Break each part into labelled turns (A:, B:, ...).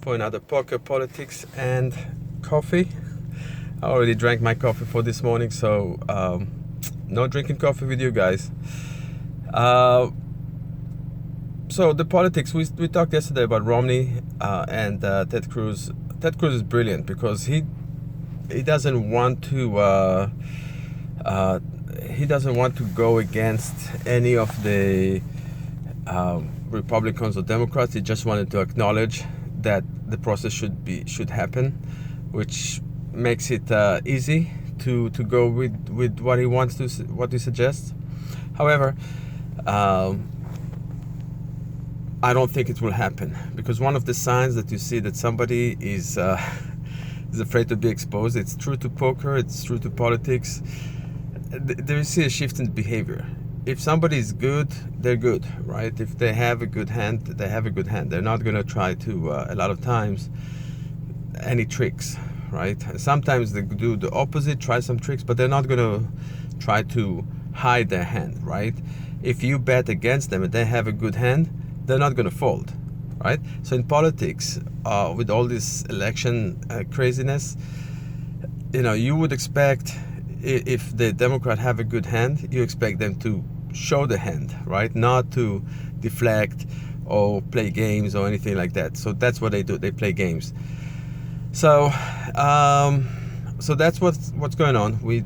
A: for another poker, politics, and coffee. I already drank my coffee for this morning, so no drinking coffee with you guys. So the politics, we talked yesterday about Romney and Ted Cruz. Ted Cruz is brilliant because he doesn't want to go against any of the Republicans or Democrats. He just wanted to acknowledge that the process should happen, which makes it easy to go with what he wants to, what he suggests. However, I don't think it will happen, because one of the signs that you see that somebody is afraid to be exposed. It's true to poker, it's true to politics. There you see a shift in behavior. If somebody is good, they're good, right? If they have a good hand, they have a good hand. They're not going to try to, a lot of times, any tricks, right? And sometimes they do the opposite, try some tricks, but they're not going to try to hide their hand, right? If you bet against them and they have a good hand, they're not going to fold, right? So in politics, with all this election craziness, you would expect, if the Democrat have a good hand, you expect them to show the hand, right? Not to deflect or play games or anything like that. So that's what they do. They play games. So that's what's going on. We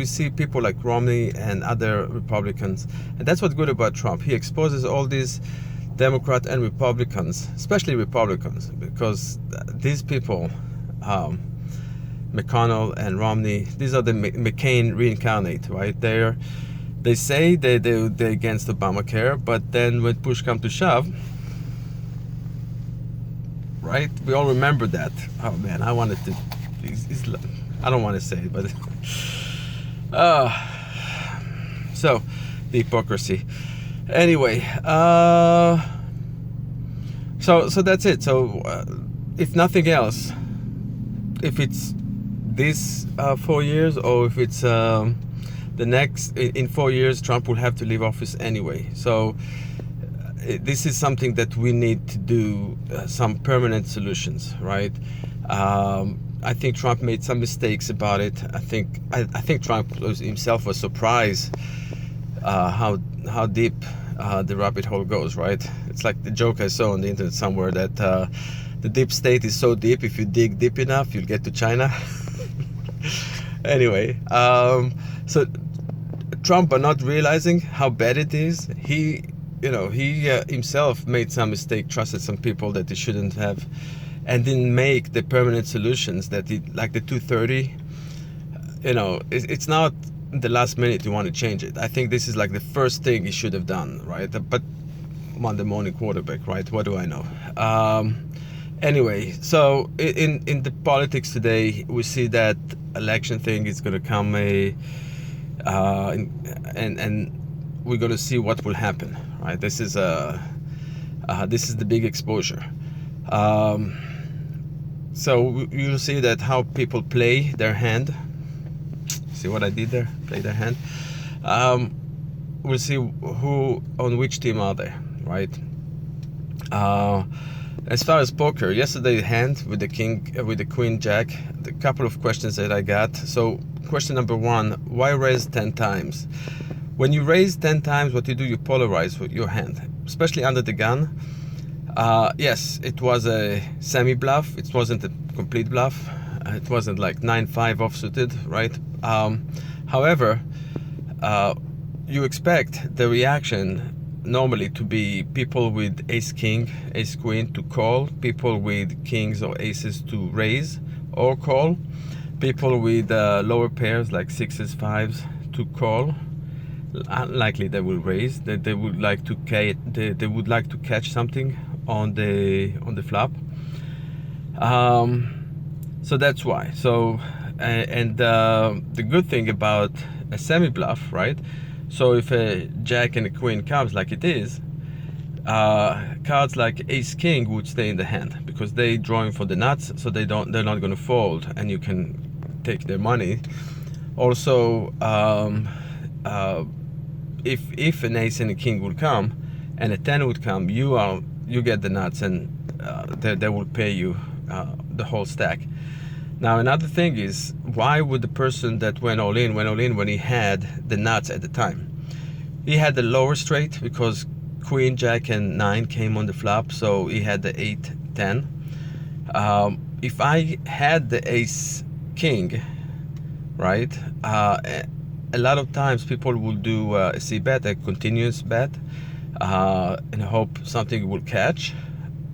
A: see people like Romney and other Republicans, and that's what's good about Trump. He exposes all these Democrat and Republicans, especially Republicans, because these people, McConnell and Romney, these are the McCain reincarnate, right? They say they're against Obamacare, but then when push comes to shove, right? We all remember that. Oh man, I wanted to. I don't want to say it, but so the hypocrisy. Anyway, so that's it. So if nothing else, if it's this 4 years, or if it's the next, in 4 years, Trump will have to leave office anyway. So this is something that we need to do, some permanent solutions, right? I think Trump made some mistakes about it. I think Trump himself was surprised how deep the rabbit hole goes, right? It's like the joke I saw on the internet somewhere that the deep state is so deep, if you dig deep enough, you'll get to China. Anyway, so Trump, are not realizing how bad it is. He himself made some mistake, trusted some people that he shouldn't have, and didn't make the permanent solutions that like the 230. It's not the last minute you want to change it. I think this is like the first thing he should have done, right? But Monday morning quarterback, right? What do I know? Anyway, so in the politics today, we see that election thing is going to come and we're going to see what will happen, right? This is the big exposure. So you'll see that how people play their hand. See what I did there? Play their hand. We'll see who on which team are they, right? As far as poker, yesterday hand with the king, with the queen jack, the couple of questions that I got. So question number one: why raise 10 times? When you raise 10 times, what you do, you polarize with your hand, especially under the gun. Yes, it was a semi-bluff. It wasn't a complete bluff. It wasn't like 9-5 offsuited, right? However, you expect the reaction normally to be people with ace-king, ace-queen to call, people with kings or aces to raise or call, people with lower pairs like sixes, fives to call. Unlikely they will raise. They would like to they would like to catch something on the flop. So that's why. So and the good thing about a semi bluff, right? So if a jack and a queen comes like it is, cards like ace king would stay in the hand because they drawing for the nuts, so they're not going to fold, and you can take their money. Also, if an ace and a king would come and a 10 would come, you get the nuts, and they will pay you the whole stack. Now another thing is, why would the person that went all in when he had the nuts at the time? He had the lower straight because queen, jack, and 9 came on the flop, so he had the 8, 10. If I had the ace king, right, a lot of times people will do a c bet, a continuous bet, and hope something will catch.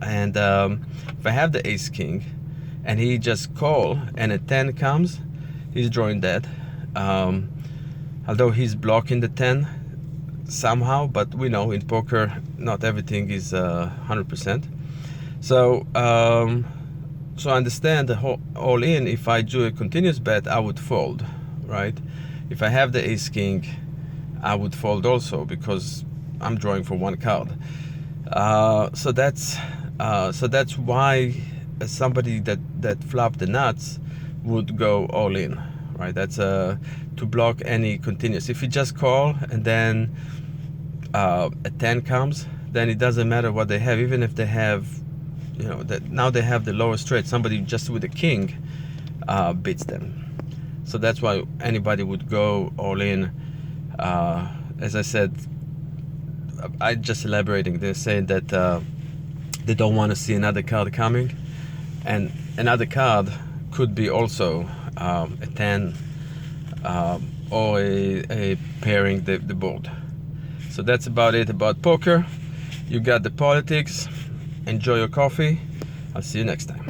A: And if I have the ace king and he just call and a 10 comes, he's drawing dead. Although he's blocking the 10 somehow, but we know in poker not everything is 100%. So so I understand the whole all in. If I do a continuous bet, I would fold, right? If I have the ace king, I would fold also because I'm drawing for one card. So that's why somebody that flopped the nuts would go all in, right? That's to block any continuous. If you just call and then a 10 comes, then it doesn't matter what they have. Even if they have, you know, that now they have the lower straight, somebody just with a king beats them. So that's why anybody would go all in. As I said, I just elaborating. They're saying that they don't want to see another card coming, and another card could be also a 10 or a pairing the board. So that's about it about poker. You got the politics. Enjoy your coffee. I'll see you next time.